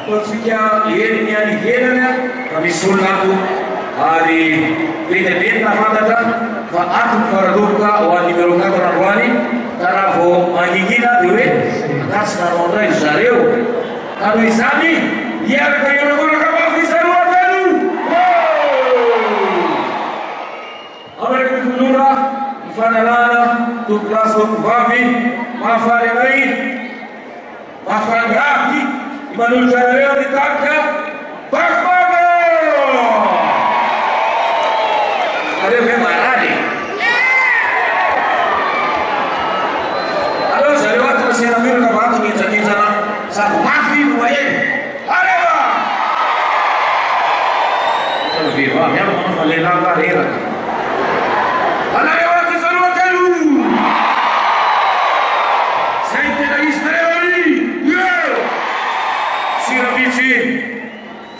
Otsika eny miany henana ka misy olona ato ary vetivety nafantatra fa antony fara-doboka ho an'ny numéro 4 androany ka raha vao maningina dia hoe akatsika naondray zareo ka noho izany hiaraka ionagolaka mafy isaroatano amaraky mifonora mifanalana tompolaso vavy mahafaly anay manolotra anareo nitarika bakbago areo hoe marary aleo zareo aty nasiana menaka vato nginjanginjana sady mafy moyeny areva vehivavy aby manao fa lehilahy ka reraka anareo aty zareo telo zay tena izy nareo ary sirabitsy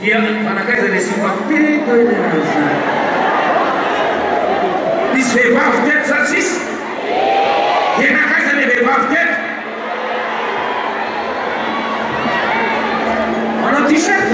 dia fanakaiza le simpapeto misy vehivavy teto sa tsisy tenakaiza le vehivavy teto manao t-shirt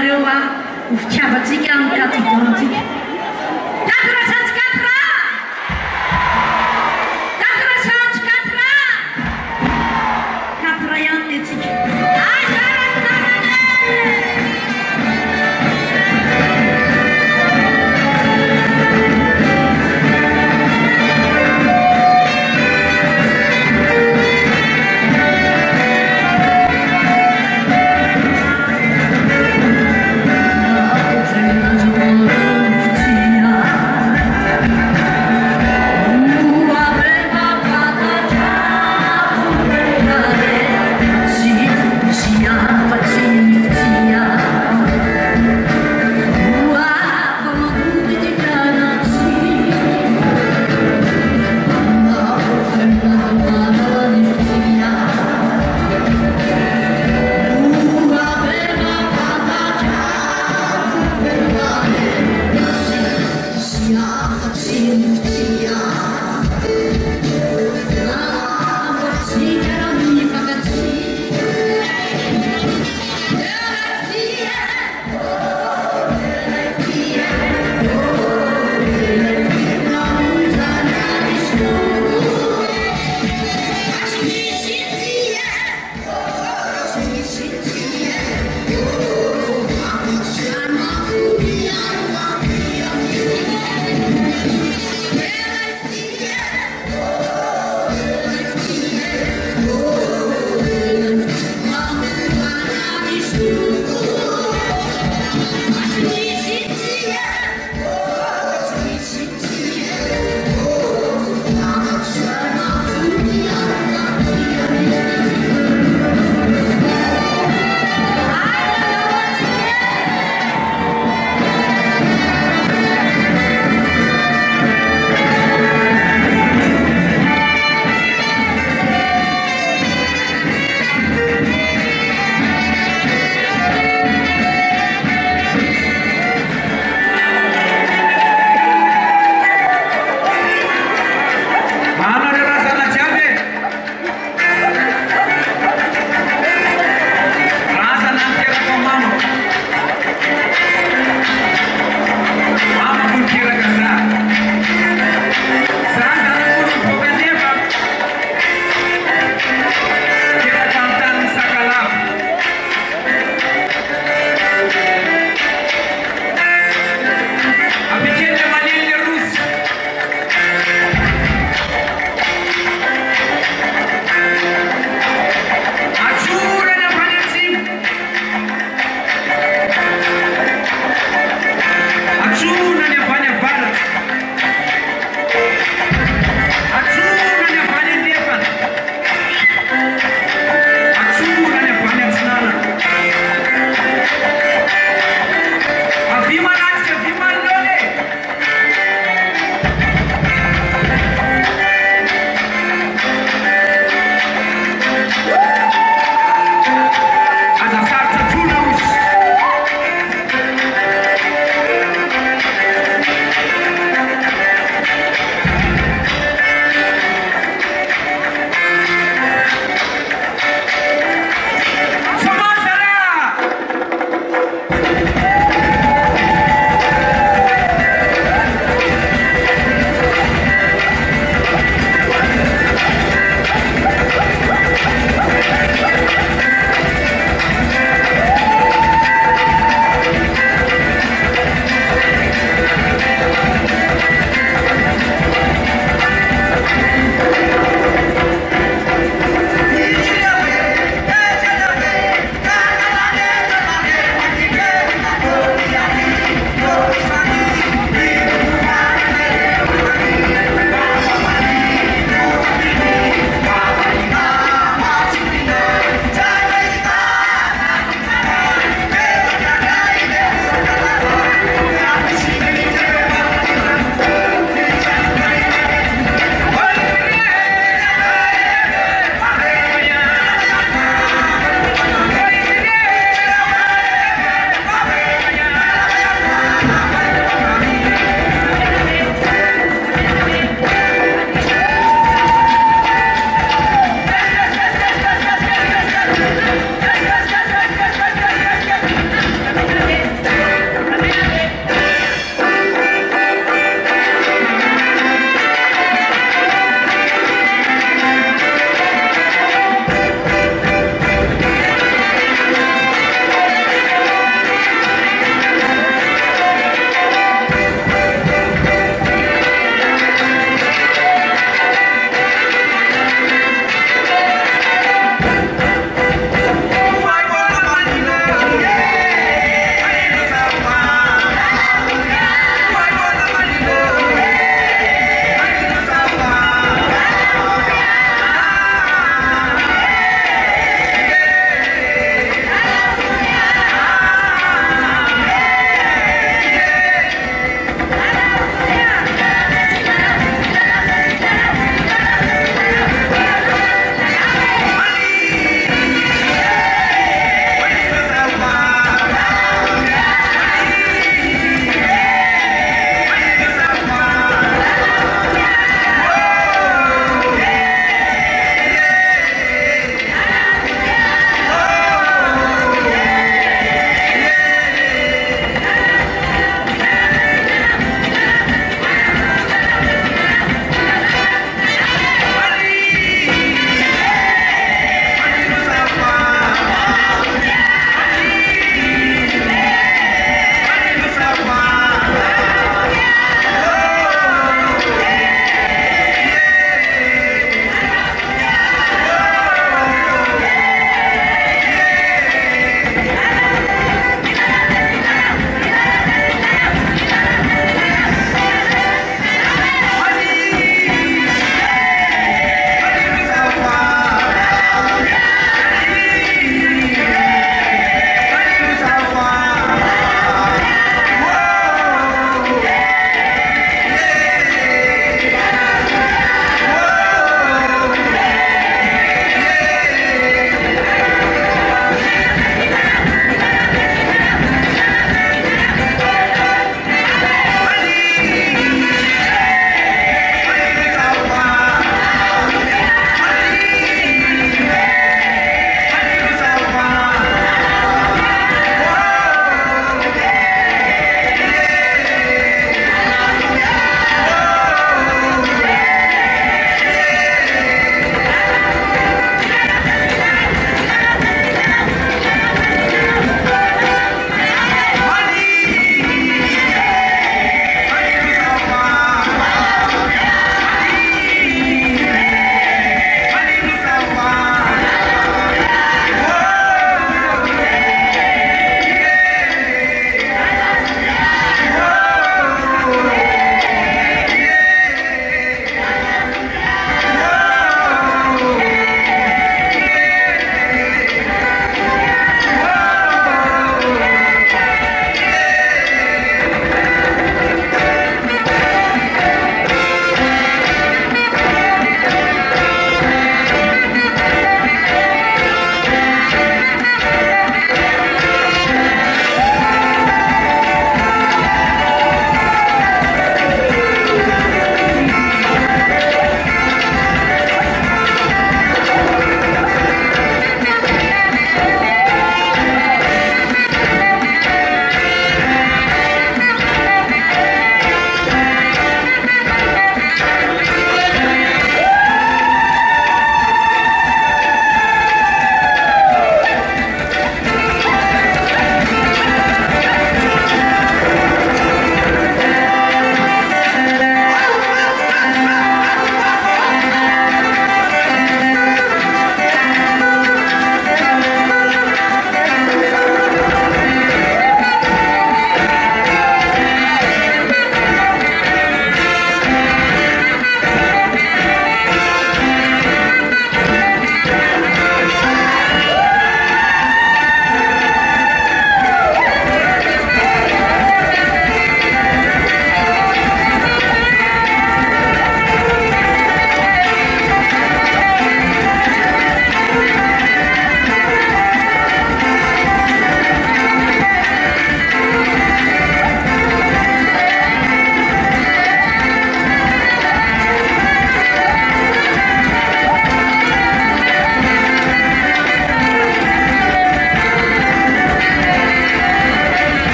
nareo ho fitiavatsika amin'ny katidantsika. Quatre cent quatre. Quatre cent quatre. Quatre ihany letsika. Thank you.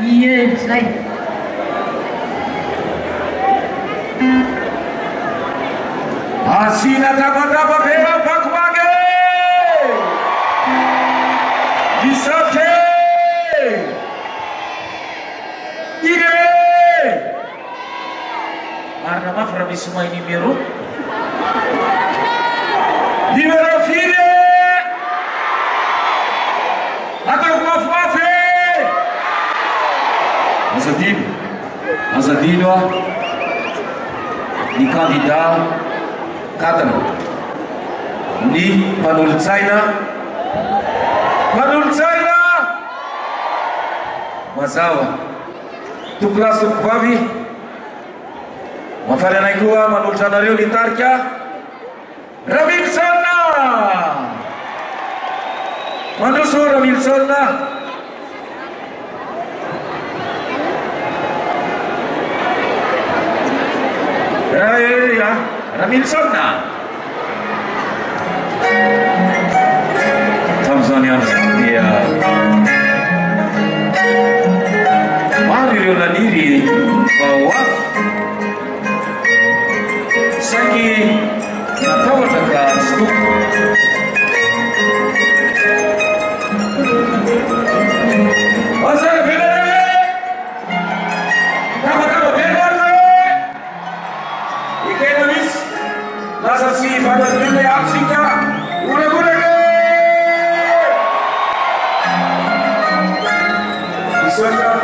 Ie, zay. Asina tapa-tapa bela vakivaky misake ire marina mafy raha misy may numéro firy ataoko mafimafy azadino a ny kandida 4 ny mpanolo-tsaina mazava tokolasy tokovavy mafary anay koa manolotra anareo nitarika Ramilson mandroso Ramilson Ramilson tamin'izany andro dia maro ireo naniry vahoavy saingy natahotra ka tsy toko azara velare tamatama velare ikena misy lasa sy fanazolona aksika oragorage isoka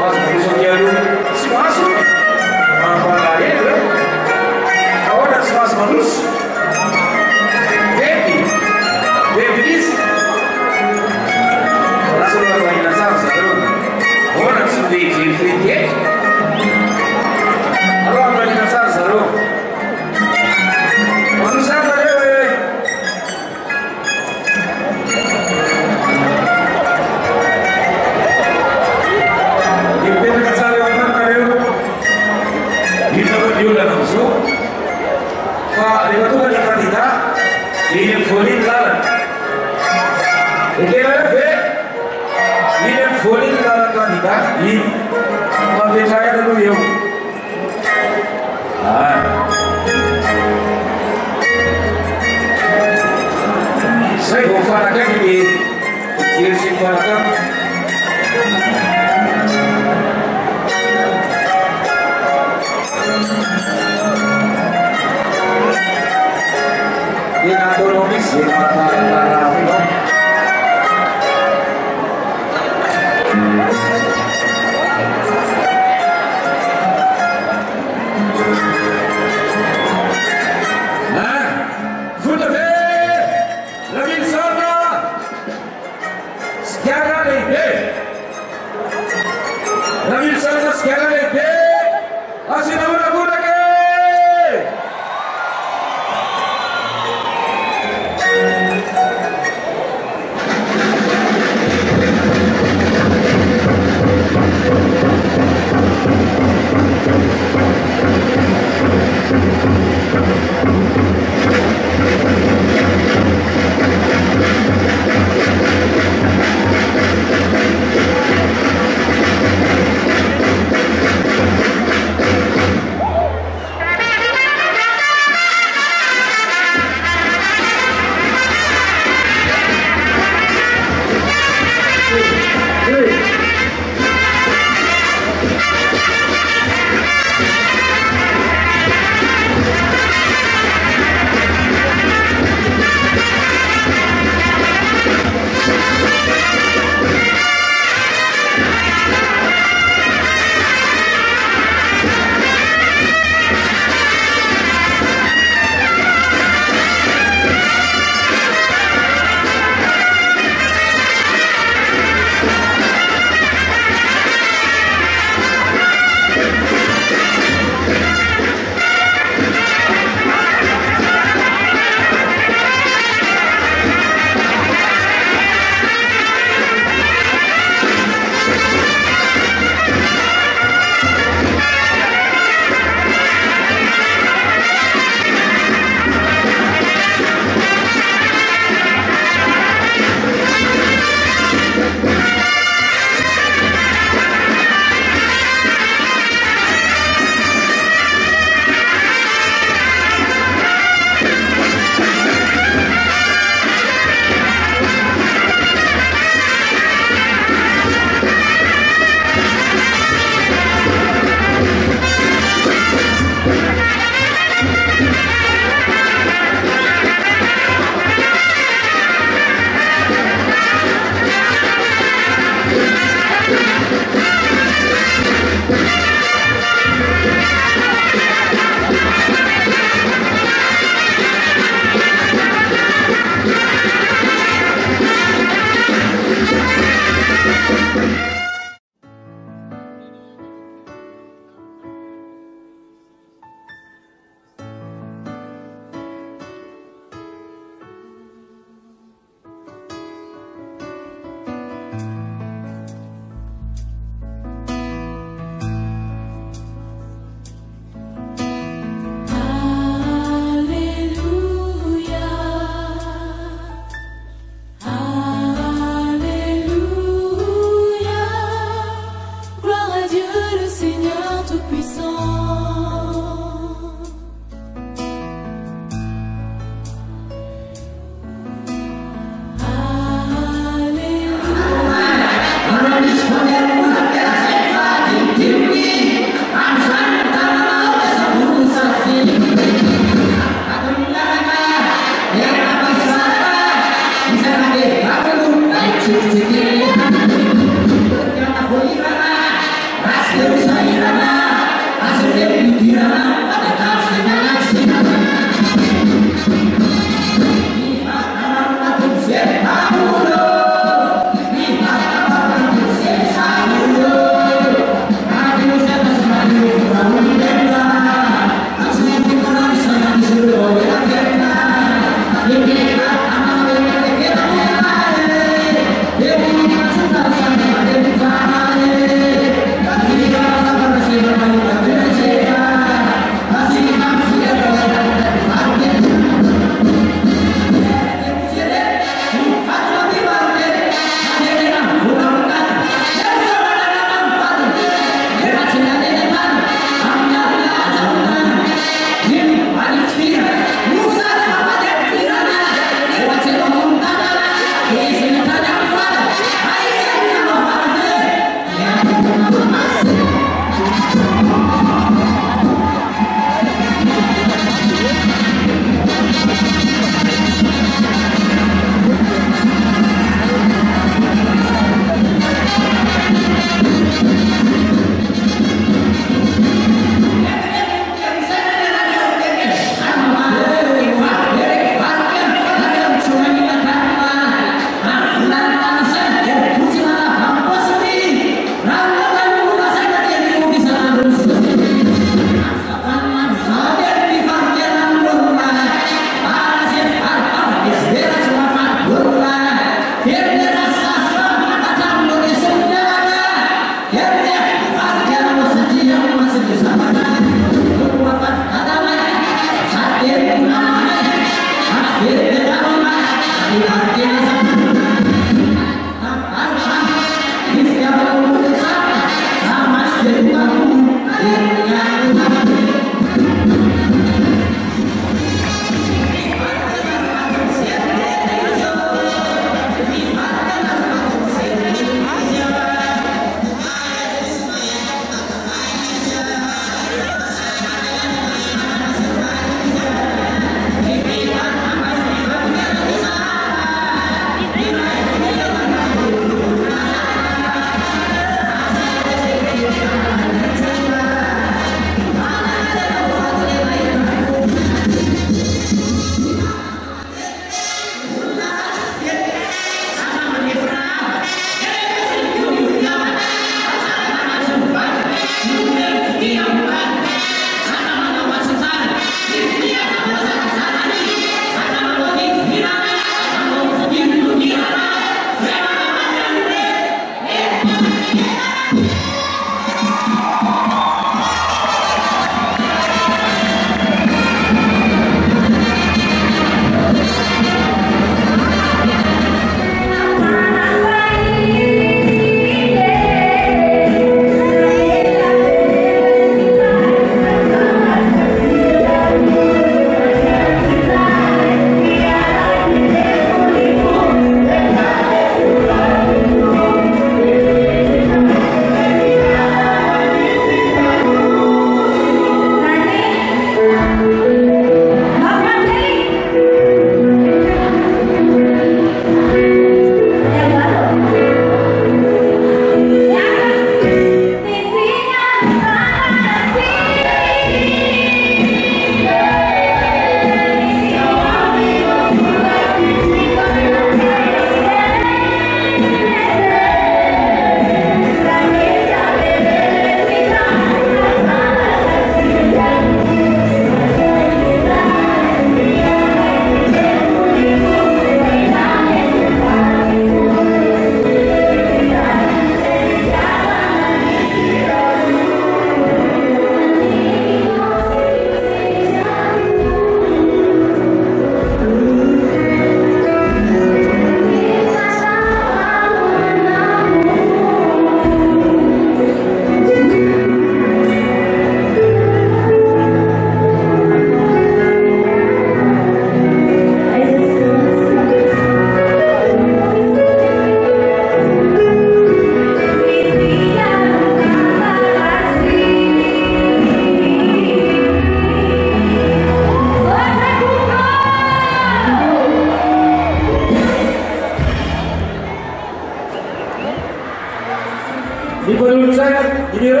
Numéro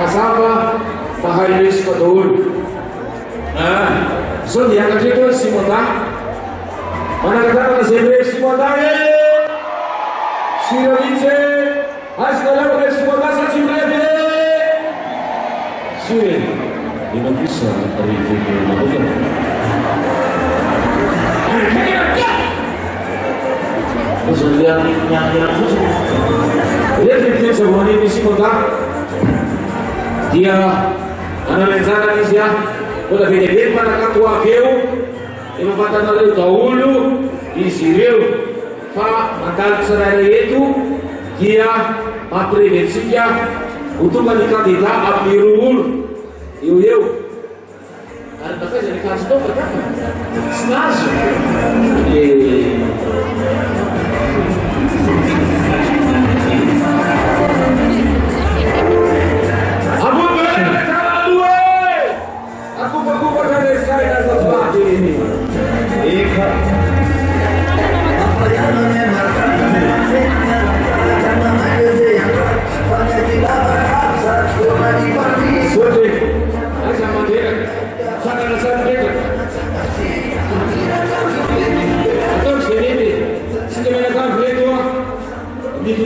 mazava mahay lesika daholo. Zao niakatra eto Simona manakatana zay le Simona Siravice azona lavaka le Simona sa tsy breve Sire ino bisa arrivé la boca Dia semuanya misi kota dia analisana izy ya bola Vidéo manakako aveo efafantanareo daholo izy ireo fa mandalika tsirairay eto dia mampireventsika ho tonga ny kandida amin'ny roa olo eo ary bakaiza ny kazo tao fataka tsy nazo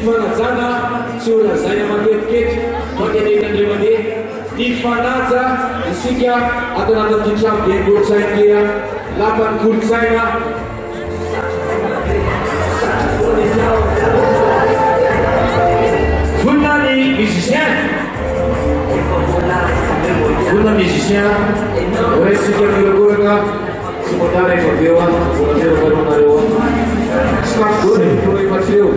Fanazana tsy olona zay matetikety makenenandreo mandeha ny fanaja isika atao anaty trano be kolotsaina lapan'ny kolotsaina volona ny musicien volona musicien resika mirakiraka sy modara efa beo volantero valonareo sy makodoro efatreo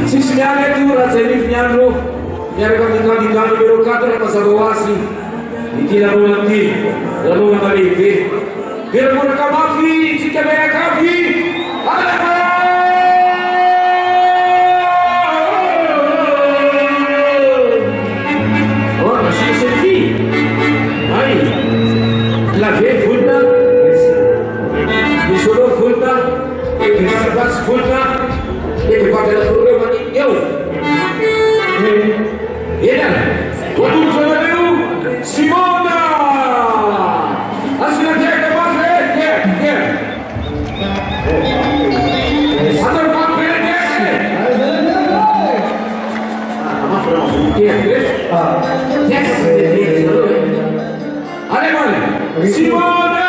sisi niane tu raha zay niandro miaraka amin'ny kandida numéro 4 mazava ho azy ity lanonana lehibe miaramonaka mafy tsika miaraka avy masisety ay clavier volona misolo volona misarabasy volona Devagarou mani eu. Todo mundo Simona. Assim até que vai ver. Andar com a perna. Mas pronto. Que Simona.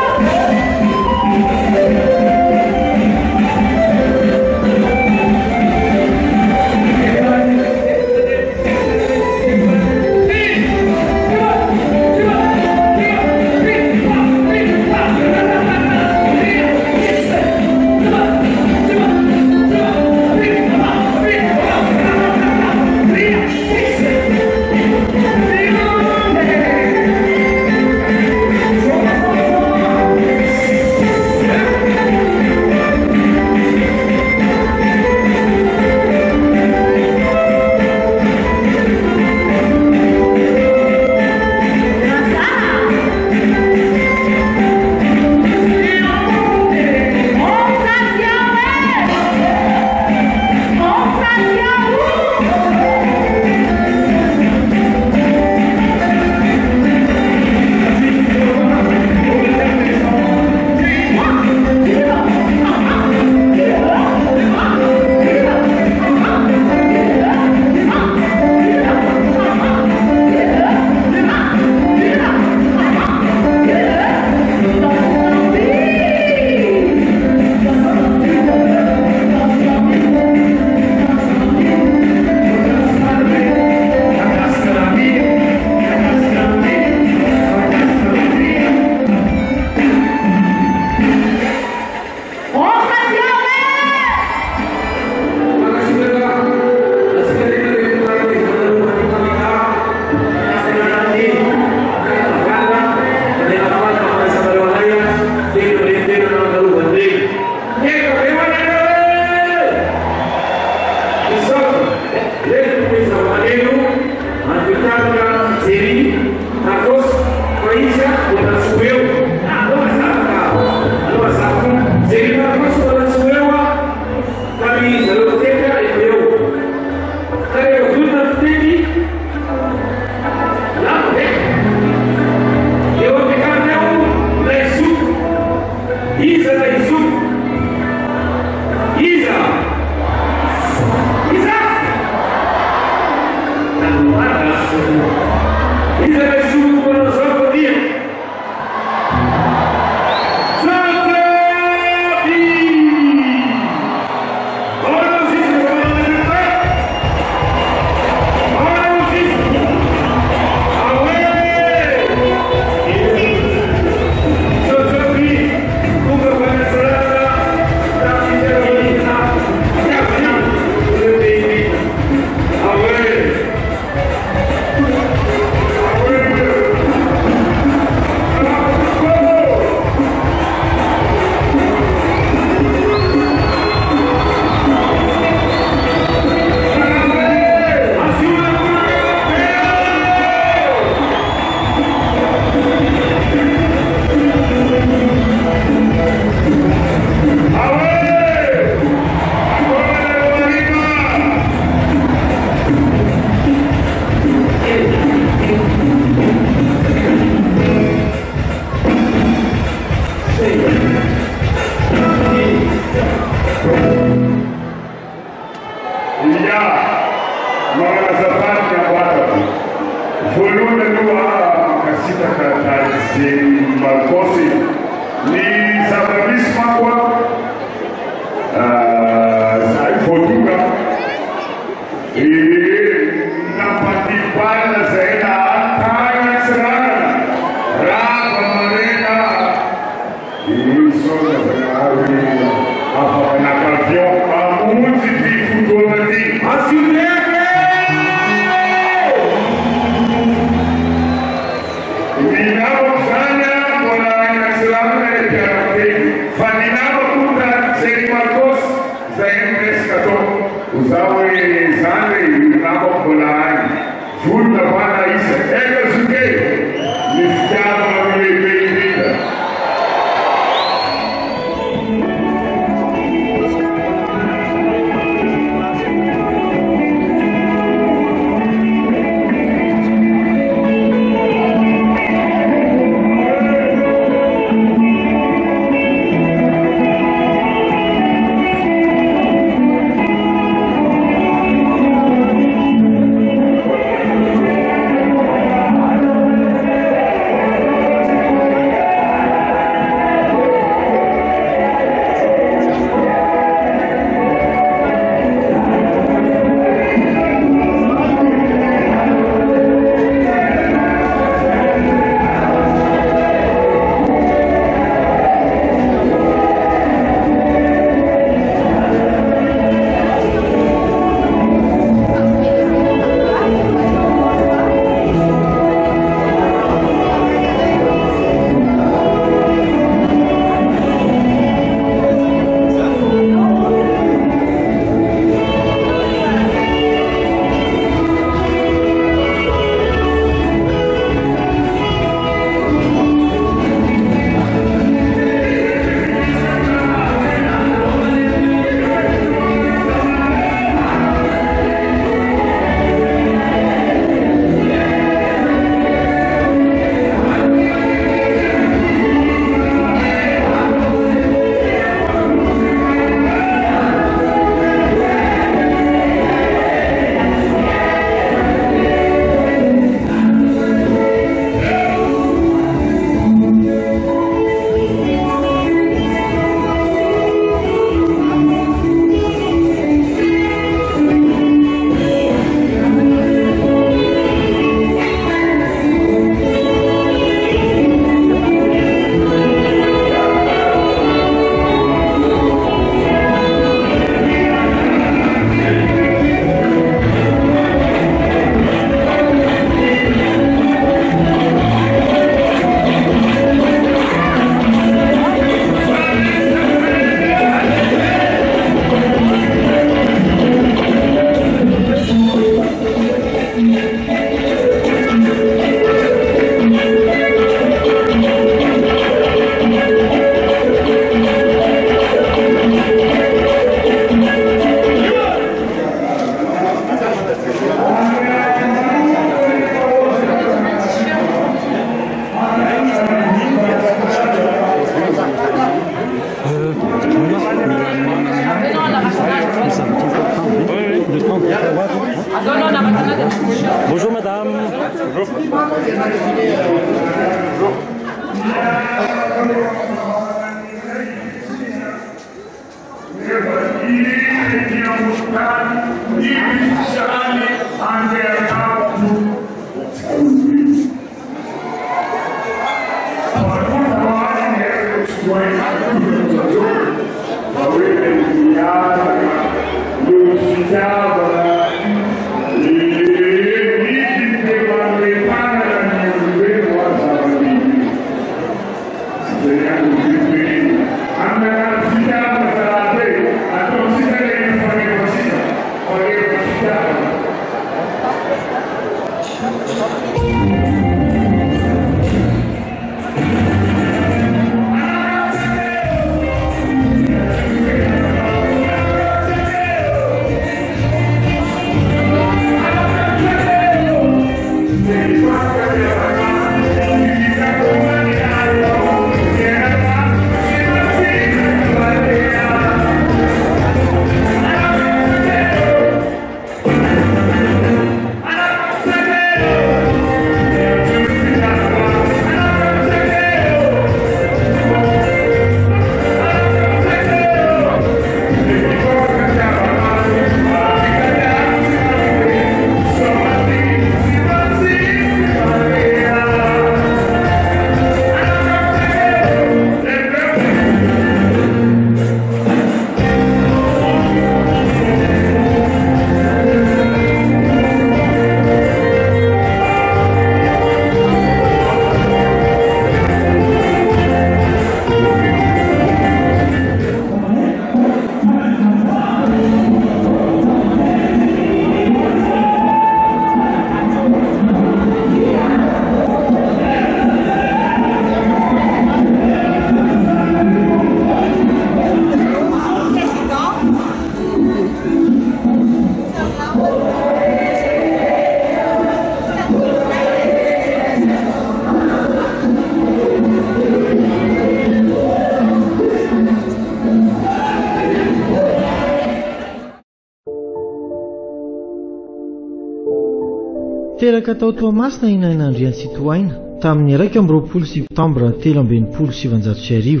Teraka tao Toamasina i Naina Andriantsitohaina tamin'ny 1 septambra 2017.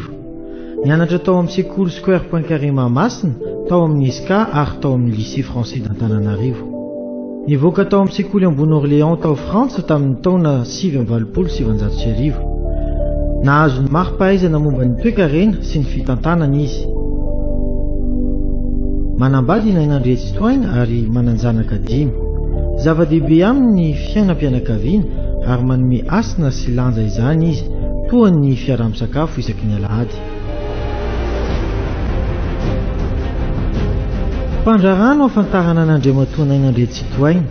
Nianatra tao amin'ny sekoly Square Point Carré Mahamasina, tao amin'ny nisy ary tao amin'ny lycée français d'Antananarivo. Nivoaka tao amin'ny sekoly ambony Orléans tao Frantsa tamin'ny taona 1970. Nahazo ny mari-pahaizana momba ny toe-karena sy ny fitantanana izy. Manambady i Naina Andriantsitohaina ary mananjanaka 5. Zava-dehibe amin'ny fiainam-pianakaviana ary manome asina sy lanja izany izy toa ny fiaraha-misakafo isaky ny alahady. Mpandrarano afantarana n'Andriamatoa Naina Andriantsitohaina.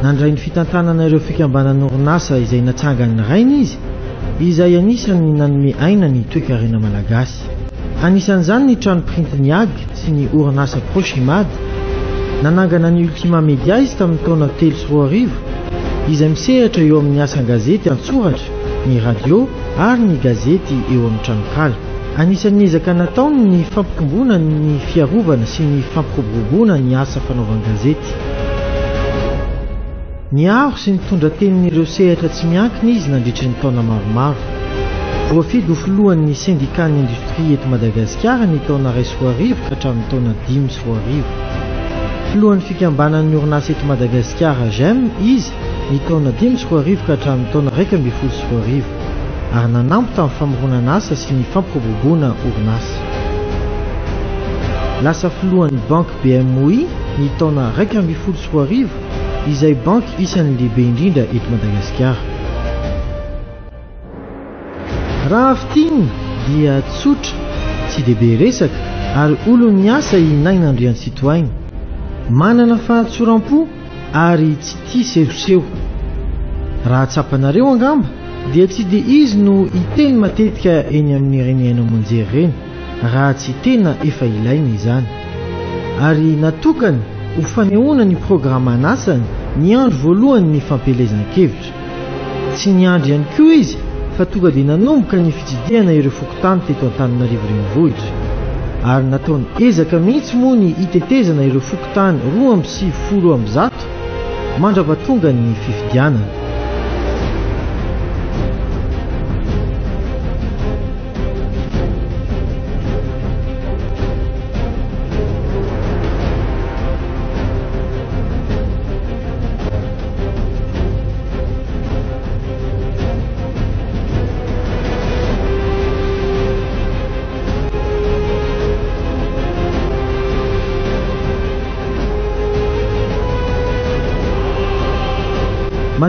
Nandray ny fitantanana ireo fikambanana orinasa izay natsangany rainy izy, izay anisany nanome aina ny toe-karena malagasy. Anisan'izany ny trano printy ny AG sy ny orinasa Prochimad. Nanangana ny Ultima Media izy tamin'ny taona 3 izay misehatra eo amin'ny asan-gazety an-tsoratra, ny radio ary ny gazety eo amin'ny tranokala. Anisan'ny ezaka nataony ny fampitombona ny fiarovana sy ny fampiroboroboana ny asa fanaovan-gazety. Niaro sy nitondra tenin'ireo sehatra tsy miankina izy nandritra ny taona maromaro. Voafidy ho filohan'ny syndicat-ny industrie eto Madagasikara ny taona 20 ka hatramin'ny taona 20. Filohan'ny fikambanan'ny orinasa eto Madagasikara JEM izy ny taona 20 ka hatramin'ny taona 12 ary nanampy tamin'ny famoronana asa sy ny fampiroboroboana orinasa. Lasa filohan'ny banque BMOI ny taona 12 izay banque isan'ny lehibe indrindra eto Madagasikara. Raha afitina dia tsotra, tsy dehibe resaka ary olon'ny asa i Naina Andriantsitohaina. Manana fahatsoram-po ary tsy tia sehoseho. Raha tsapanareo angamba dia tsy dia izy no hiteny matetika eny amin'ny renena monjery reny raha tsy tena efa ilaina izany. Ary natokany ho fanehoana ny programan'asany ny andro voalohany ny fampelezan-kevitra. Tsy ny andro ihany koa izy fa tonga dia nanomboka ny fitsidihana ireo fokontany teto Antananarivo renivohitra. Ary nataony ezaka mihitsy moa ny hitetezana ireo fokontany 270 mandrapatonga ny fifidianana.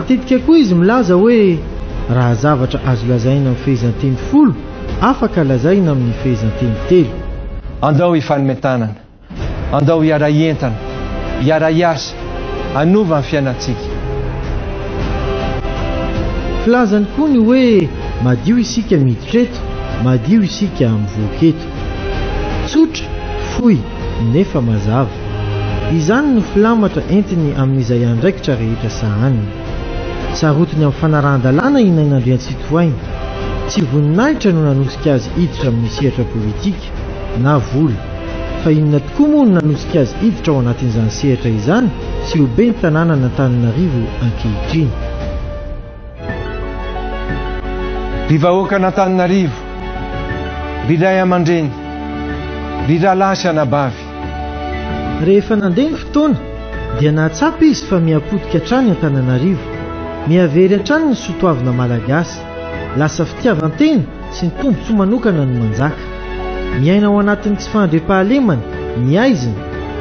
matetika koa izy milaza hoe raha zavatra azo lazaina amin'ny fehezanteny 10 afaka lazaina amin'ny fehezanteny 3. Andao ifanimetanana, andao hiara-entana, hiara-iasa, anova ny fiainantsika. Filazany koa ny hoe madio isika miditra eto, madio isika mivoaka eto. Tsotra, fohy, nefa mazava. Izany no filamatra entiny amin'izay andraikitra rehetra sahaniny. Sarotiny amin'ny fanarahan-dalàna i Naina Andriantsitohaina. Tsy voninahitra no nanosika azy hiditra amin'ny sehatra politika na vola, fa inona tokoa moa no nanosika azy hiditra ao anatin'izany sehatra izany sy ho be ny tanàna Nataon'ny ankehitriny. Ry vahoaka Nataon'ny, ry ray aman-dreny, ry rahalahy sy anabavy. Rehefa nandeha ny fotoana dia nahatsapa izy fa miapotika hatrany Antananarivo, miavery hatrany ny soatoavina malagasy, lasa fitiavan-tena sy ny tombontsoa manokana no manjaka. Miaina ao anatin'ny tsy fandre-pahalemana, ny aizina,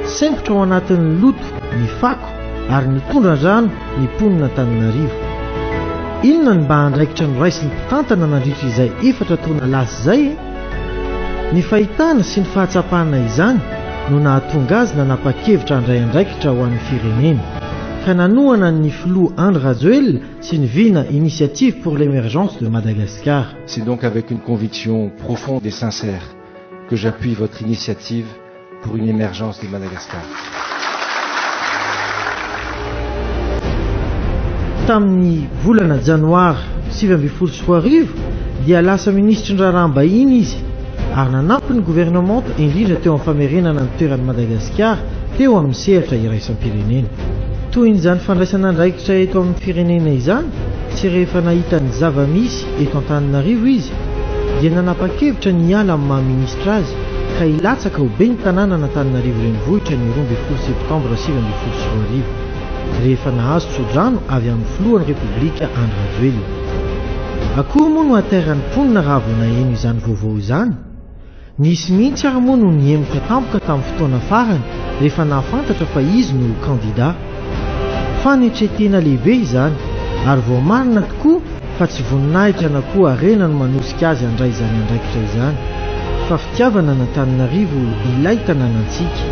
sempotra ao anatin'ny loto, ny fako ary ny tondran-drano ny mponina Antananarivo. Inona ny mba handraikitra ny raisy ny mpitantana nandritra izay 4 taona lasa izay? Ny fahitana sy ny fahatsapana izany no nahatonga azy nanapa-kevitra handray andraikitra ho an'ny firenena, ka nanohana ny filoha Andry Rajoelina sy ny vina Initiative pour l'émergence de Madagascar. C'est donc avec une conviction profonde et sincère que j'appuie votre initiative pour une émergence de Madagascar. Tamin'ny volana Janoary 2024 dia lasa ministry ndrarambahiny izy ary nanampy ny gouvernement indrindra teo amin'ny famerenana ny toeran'i Madagasikara teo amin'ny sehatra iraisam-pirenena. Toy n'izany fandraisana andraikitra eto amin'ny firenena izany sy rehefa nahita ny zava-misy eto Antananarivo izy dia nanapa-kevitra ny hiala amin'ny maha-ministra azy ka hilatsaka ho be ny tanàna Nataon'ny renivohitra ny 12 septambra 2024 rehefa nahazo tsodrano avy amin'ny filohan'ny repoblika Andry Rajoelina. Akory moa no aterran'ny mponina raha vao naheno izany vaovao izany? Nisy mihitsy ary moa no niemotra tampoka tamin'ny fotoana farany rehefa nahafantatra fa izy no Kandida. Fanetretena lehibe izany ary vao marina tokoa fa tsy voninahitra na koa arena no manosika azy handray izany andraikitra izany, fa fitiavana Nataon'Arivo ilay tanànantsika.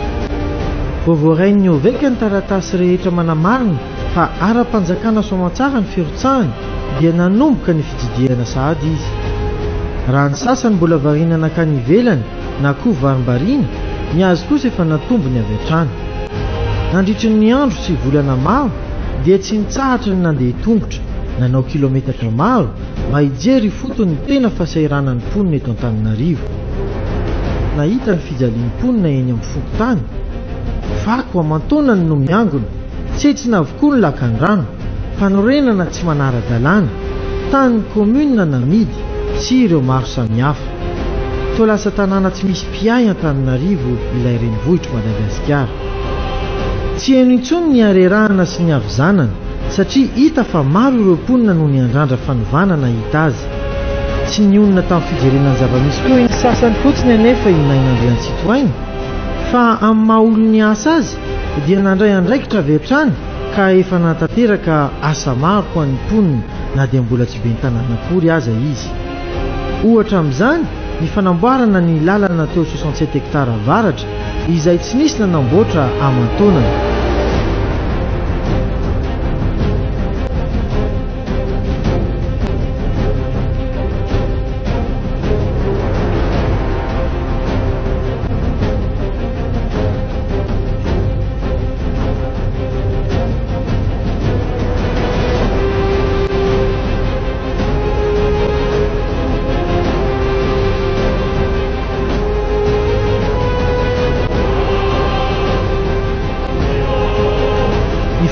Vao voarainy oveka ny taratasy rehetra manamarina fa ara-panjakana soamantsara ny firotsahany dia nanomboka ny fijidihana sahady izy. Raha ny sasany mbola variana nakany ivelany na koa varim-bariana, ny azy kosa efa natombony avy hatrany. Nandritry ny andro sy volana maro dia tsy nitsahatra ny nandeha tongotra, nanao kilometatra maro mba hijery fotony tena fahasahiranany mponina eto Antananarivo. Nahita ny fijalian'ny mponina eny amin'ny fokontany, fako amantonany no miangona, tsetsina avokoa ny lakan-drano, fanorenana tsy manara-dalàna, tany komuna namidy sy ireo maro samihafa. Toa lasa tanàna tsy misy mpiay Antananarivo ilay renivohitra Madagasikara. Tsy eno intsony ny arerahana sy ny avizanana satria hita fa maro ireo mponina no ny andrandra fanovanana hita azy. Tsy nionina tamin'ny fijerenany zava-misy koa iny sasany fotsiny anefa i Naina Andriantsitohaina, fa amin'ny maha-olony asa azy dia nandray andraikitra avy hatrany ka efa natanteraka asa maro ho an'ny mponina na dia mbola tsy be ny tanàna akory aza izy. Ohatra amin'izany ny fanamboarana ny lalana teo 67 hektara avaratra izay tsy nisy nanamboatra amantonana.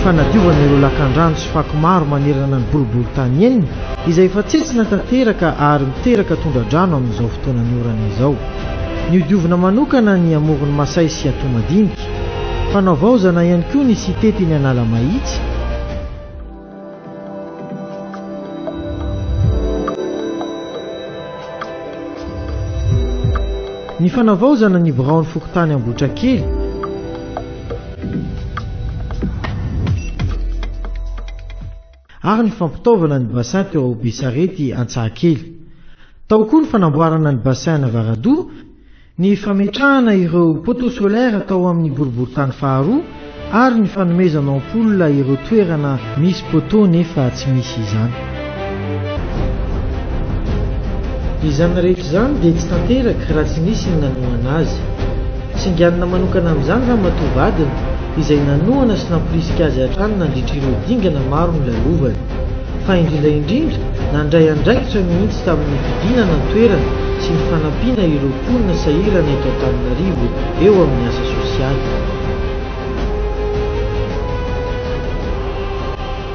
Fanadiovana ireo lakan-drano sy fako maro manerana ny boribory tany eniny izay efa tsetsina tanteraka ary miteraka tondra-drano amin'izao fotoana ny orana izao. Niodiovina manokana ny amoron'ny Masay sy Atomadinika, fanaovaozana ihany koa ny sitety ny Anala Mahitsy. Ny fanavaozana ny Braony Fokotany Ambotrakely, ary ny fampitaovana ny bassin teo Besarety Antsahakely. Tao koa ny fanamboarana ny bassin na Varadoa, ny fametrahana ireo poteau solaire tao amin'ny boriboritany faharoa ary ny fanomezana ampoule ireo toerana misy poteau nefa tsy misy izany. Izany rehetra izany dia tsy tanteraka raha tsy nisy ny nanohana azy. Singanina manokana amin'izany raha matovadina izay nanohana sy namporisika azy hatrany nandritra ireo dingana maro ny lalovany, fa indrindra nandray andraikitra mihitsy tamin'ny fidinana ny toerana sy ny fanampiana ireo mponina sahirana eto Antananarivo eo amin'ny asa sosialy.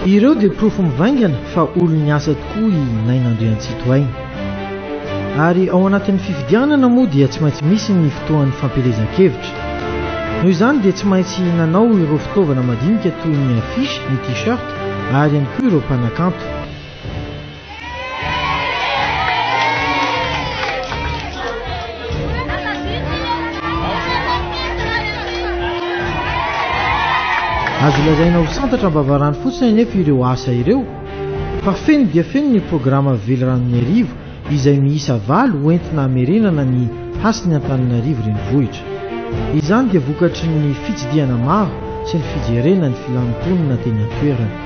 Ireo dia profo mivaingana fa olony asa tokoa i Naina Andriantsitohaina. Ary ao anatin'ny fifidianana moa dia tsy maintsy misy ny fotoan'ny fampelezan-kevitra. Noho izany dia tsy maintsy nanao ireo fitaovana madinika toy ny afisy, ny t-shirt ary ihany koa ireo mpanakanto. Azo lazaina ho santatra mbavarany fotsiny nefa ireo asa ireo, fa feno dia feno ny programa Velranon'ny Arivo izay miisa 8 entina hamerenana ny hasiny Antananarivo renivohitra. Izany dia vokatry ny fitsidiana maro sy ny fijerena ny filanim-ponina teny an-toerana.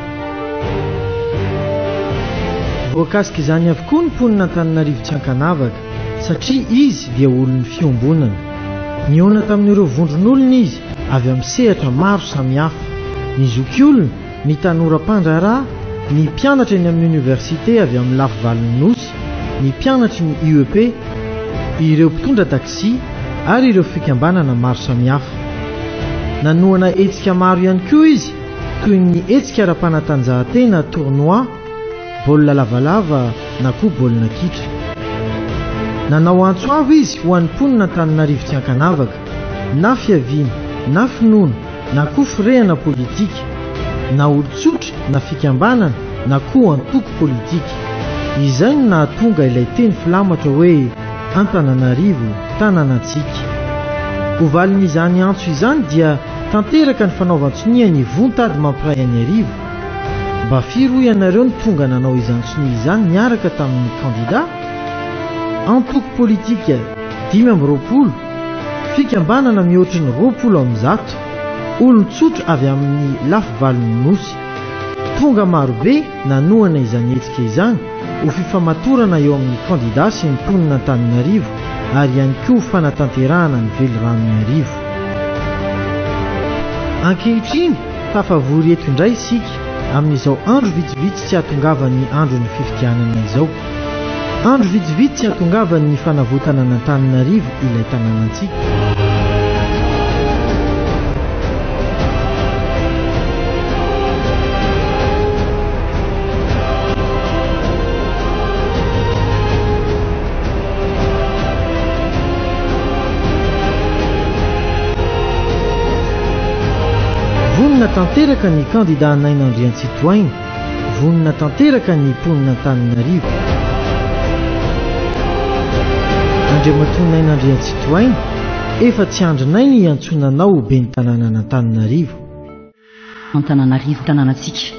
Voakasika izany avokoa ny mponina Antananarivo tsy ankanavaka satria izy dia olon'ny fiombonana. Niona tamin'ireo vondron'olona izy avy amin'ny sehatra maro samihafa. Ny zokiolona, ny tanora-pandrarà, ny mpianatra eny amin'ny université avy amin'ny lafy valon'ny nosy, ny mpianatry ny UEP, ireo mpitondra taksi ary ireo fikambanana maro samihafa. Nanohana etsika maro ihany koa izy, toy ny etsika ara-panatanjahantena tournoi, baolina lavalava na koa baolina kitra. Nanao antso avo izy ho an'ny mponina Antananarivo tsy ankanavaka, na fiaviana, na finoana, na koa firehana politika, na olon-tsotra, na fikambanana, na koa antoko politika. Izay no nahatonga ilay teny filamatra hoe Antananarivo tanànantsika. Ho valin'izany antso izany dia tanteraka ny fanaovan-tsonia ny vontady mampiray any Arivo. Mba firy ianareo ny tonga nanao izany tsonia izany niaraka tamin'ny Kandida? Antoko politika 520, fikambanana mihoatra ny 20 olon-tsotra avy amin'ny lafy valon'ny nosy. Tonga marobe nanohana izany etsika izany ho fifamatorana eo amin'ny Kandida sy ny mponina Antananarivo ary ihany koa fanatanterahana ny Velranon'ny Arivo. Ankehitriny tafavory eto indray isika amin'izao andro vitsivitsy tsy hahatongavan'ny andron'ny fifidianana izao. Andro vitsivitsy tsy hahatongavan'ny fanavotana n'Antananarivo ilay tanànantsika. Vonina tanteraka ny Kandida Naina Andriantsitohaina, vonina tanteraka ny mponina Antananarivo. Andriamatoa Naina Andriantsitohaina, efa tsy andrinay ny antsonanao ben'ny tanàna Antananarivo. Antananarivo tanànantsika.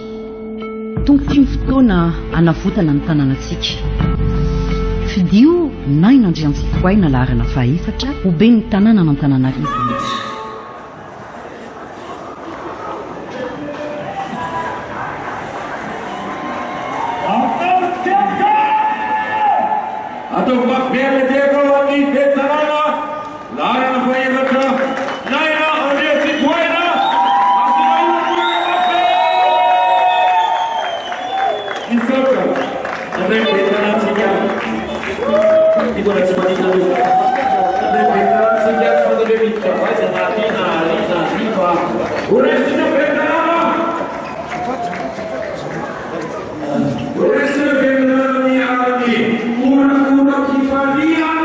Tomboky ny fotoana hanavotana ny tanànantsika. Vidéo Naina Andriantsitohaina laharana fahaefatra ho ben'ny tanàna Antananarivo. Vorreste che mi ami, una chi faria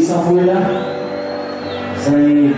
Samuel, saya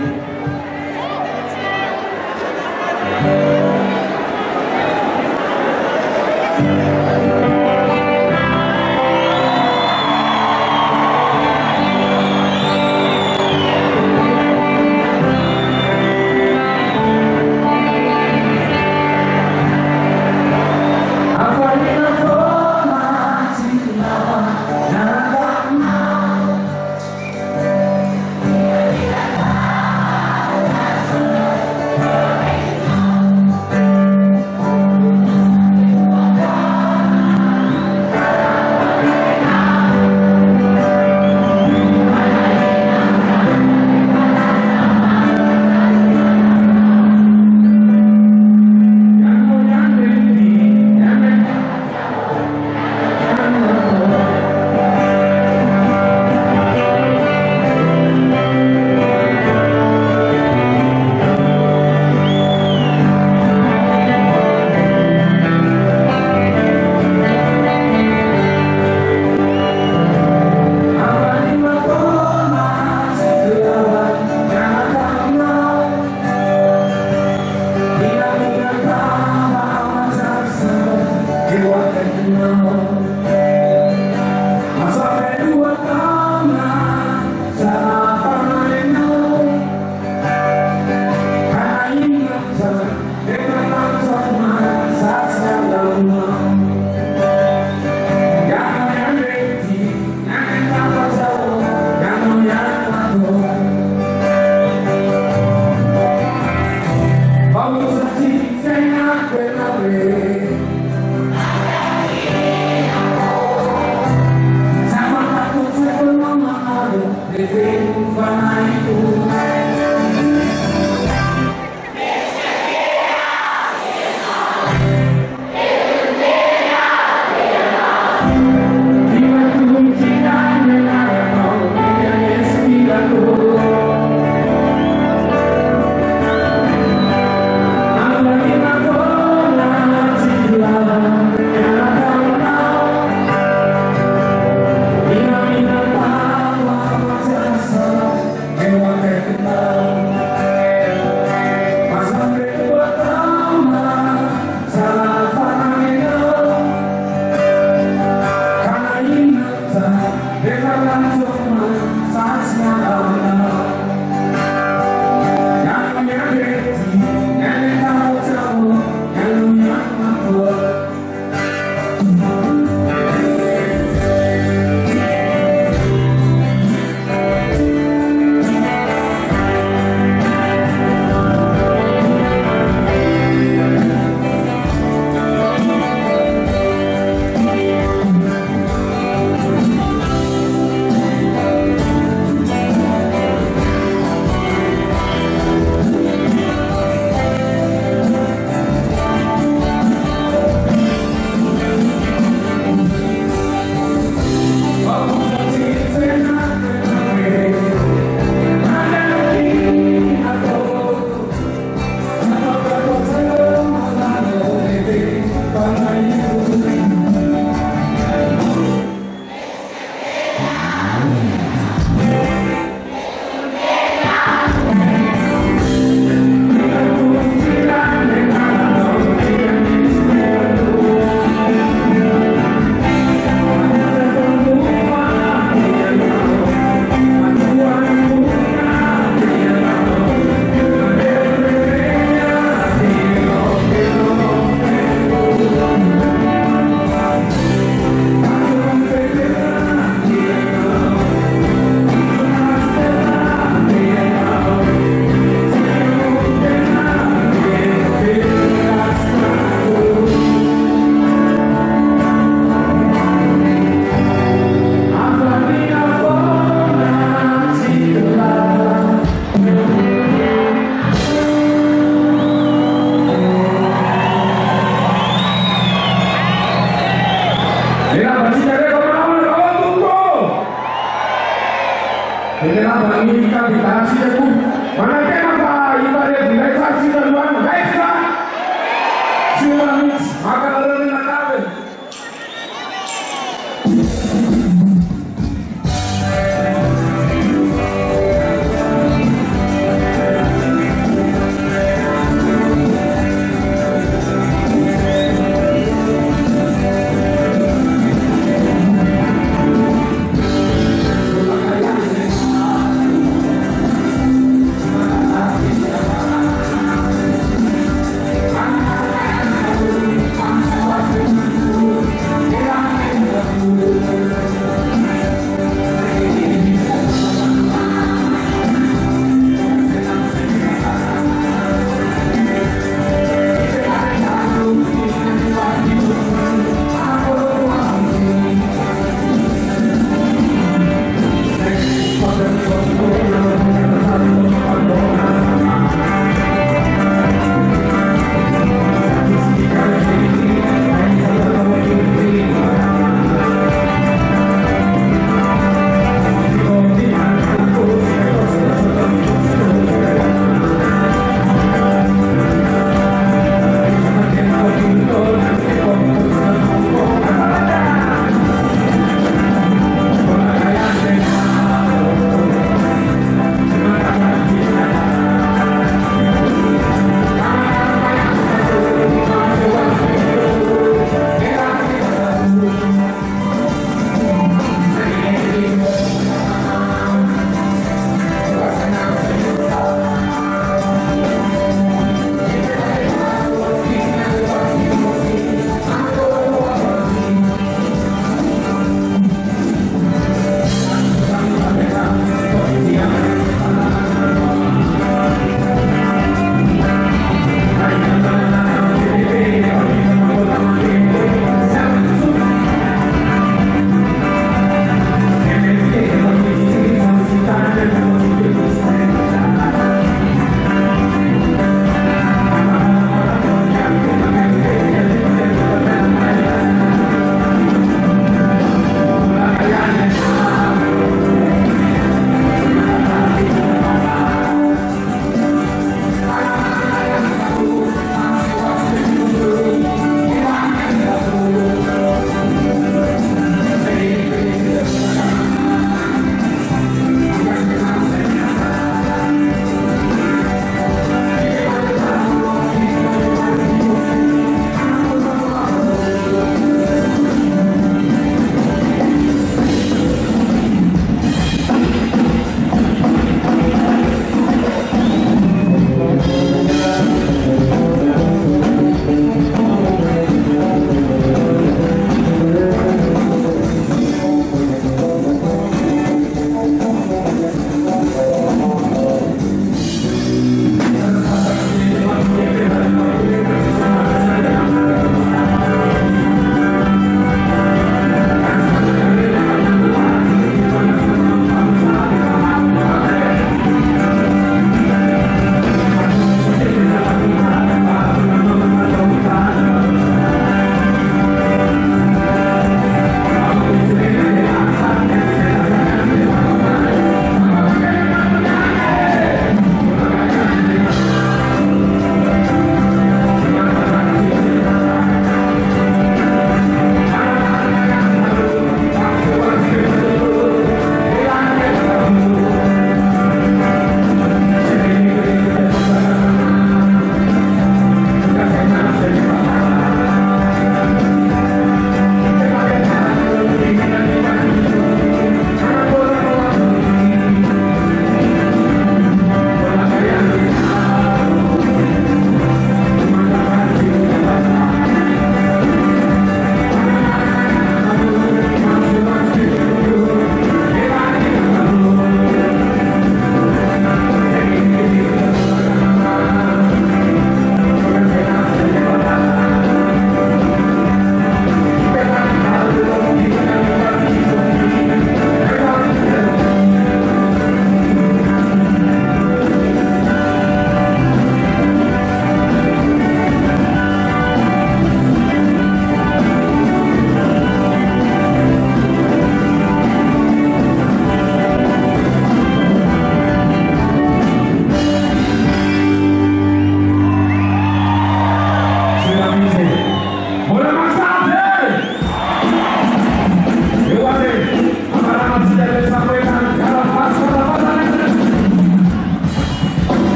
Lapanan'ny Kandida sitako manantena fa iparevinay fa sitaluan baiksa siramits makararana nakavy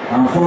Aku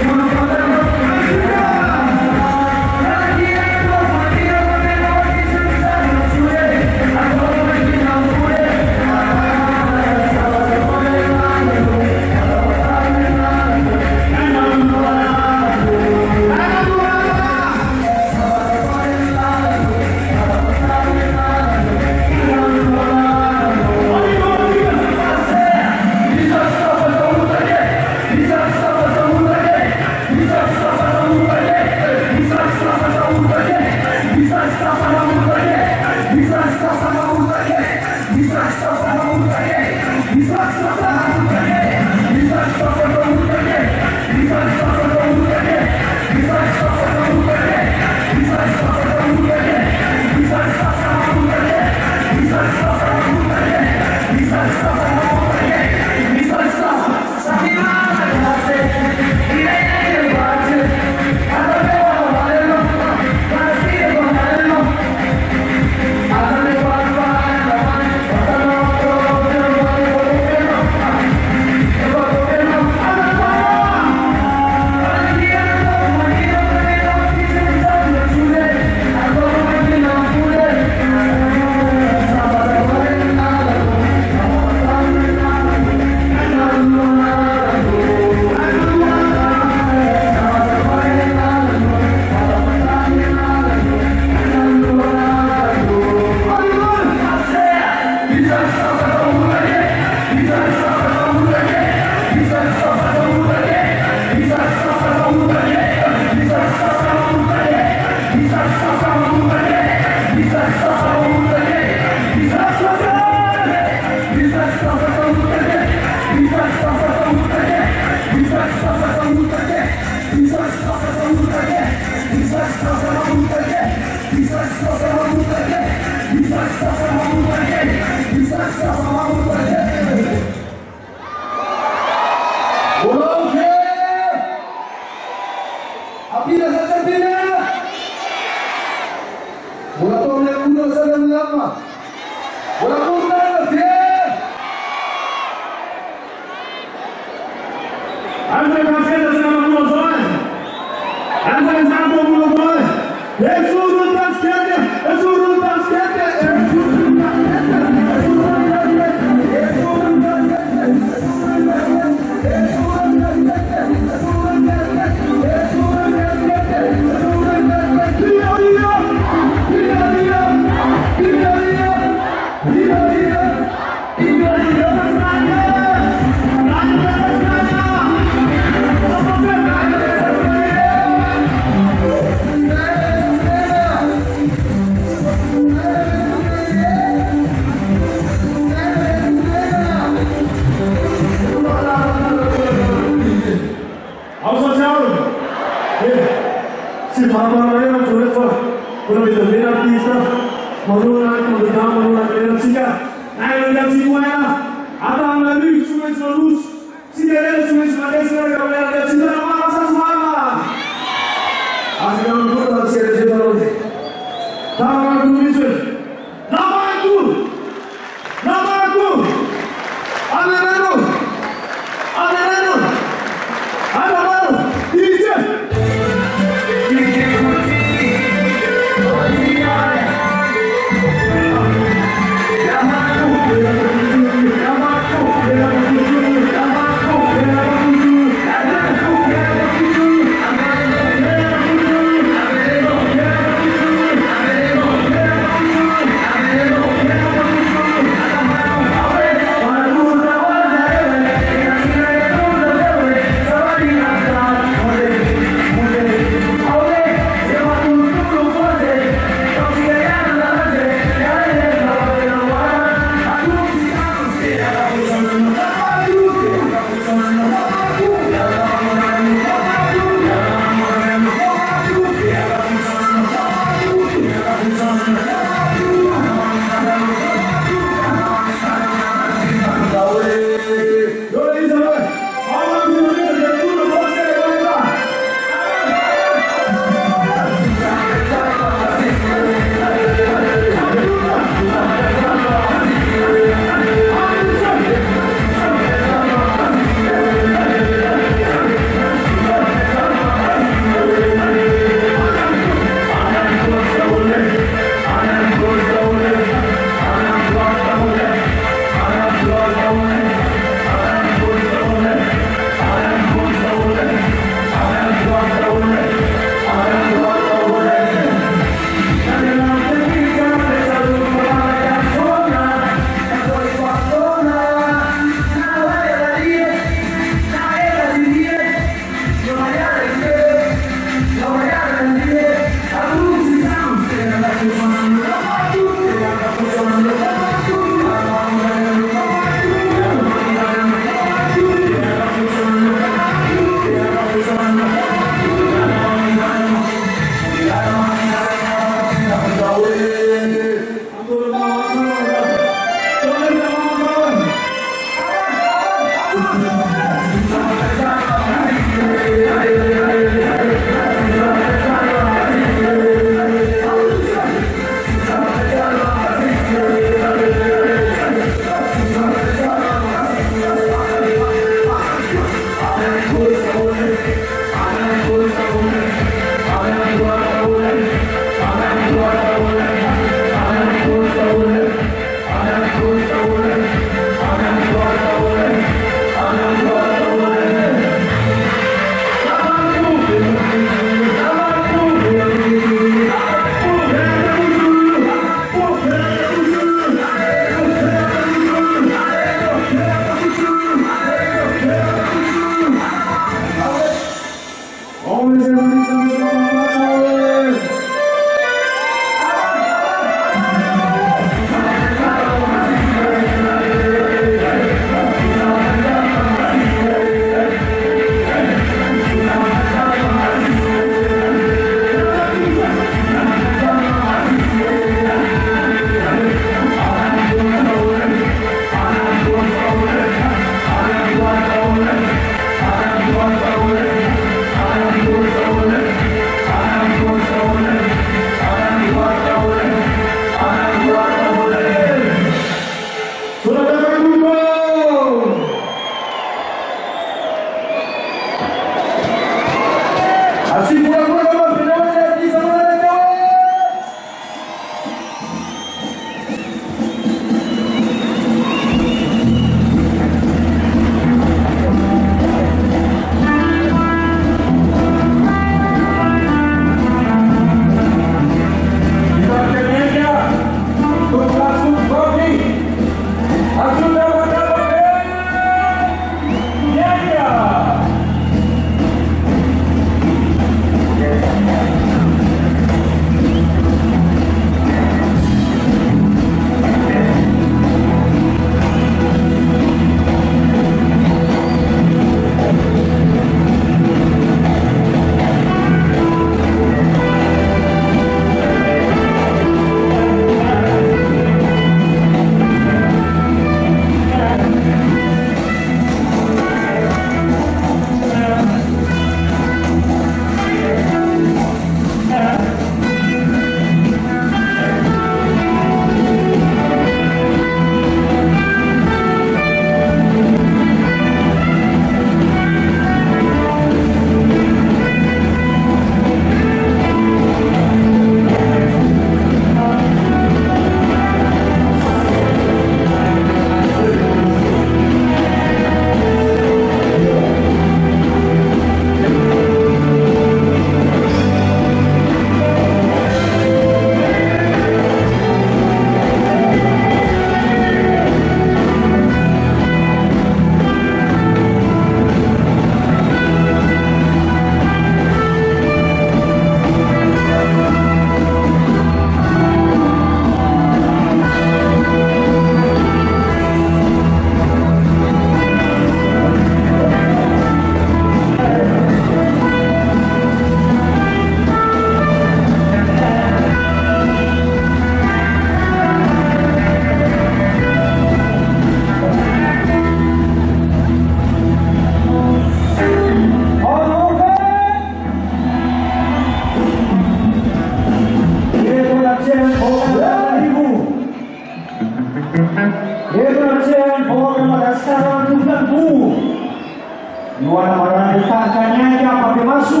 Nuana maranaitahakany apabe maso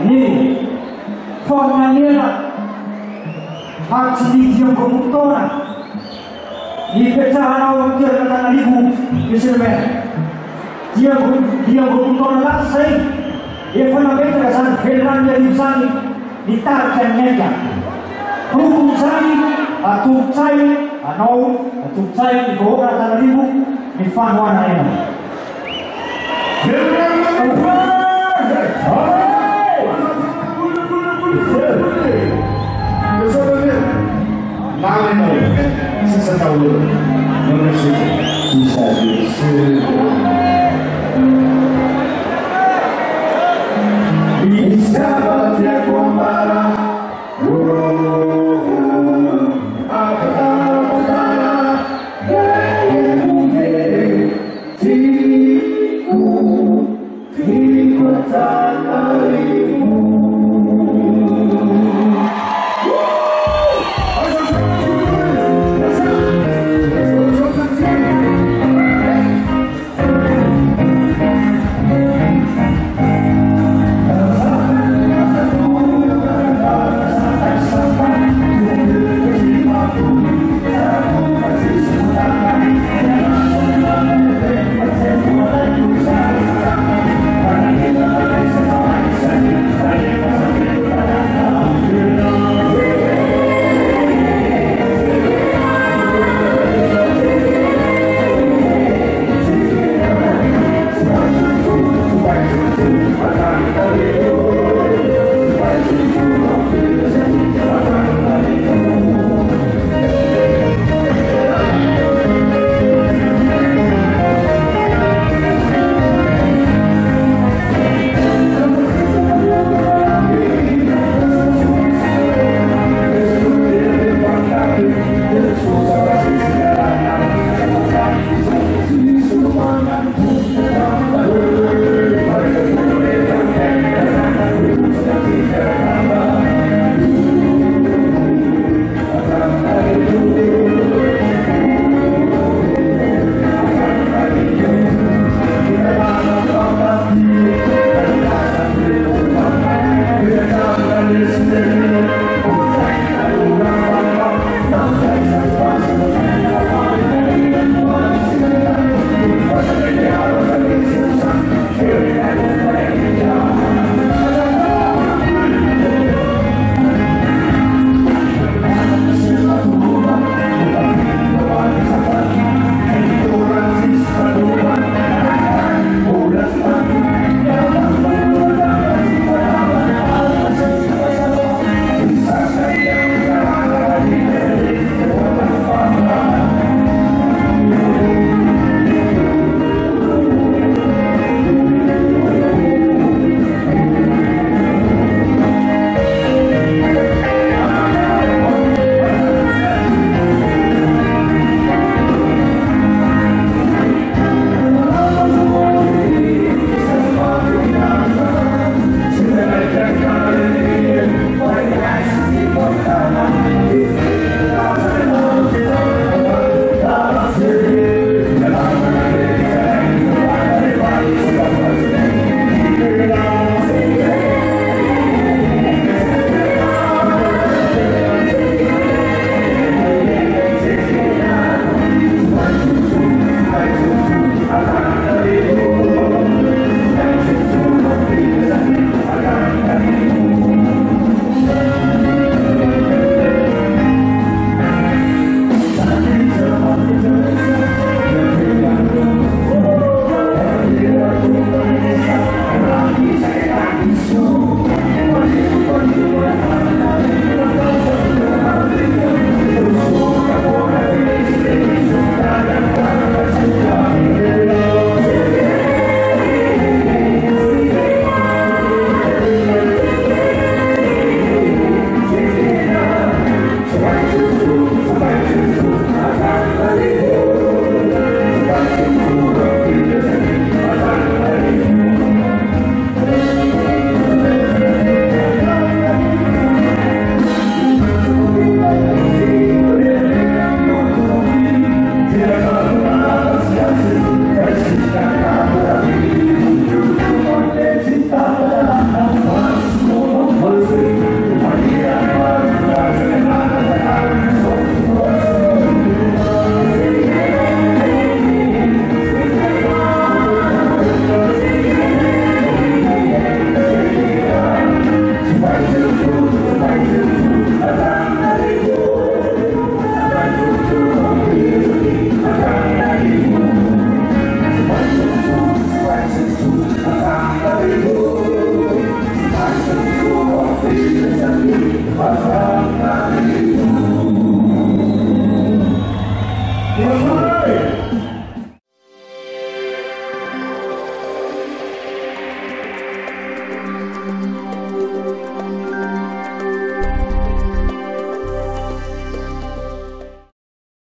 ny faminanena hatsinidy ambomotona ny petrahanao amin'ny toerana Tananarivo monsieur le maire dia ambomotona lasa zay efa nametaka zany velonany arivo zany nitarika amin'ny aika rokony zany atombotsay anao atombotsay ny vahoaka Tananarivo ny fanoana ena Malenau, sisa tahu, nomor 1. Bisa.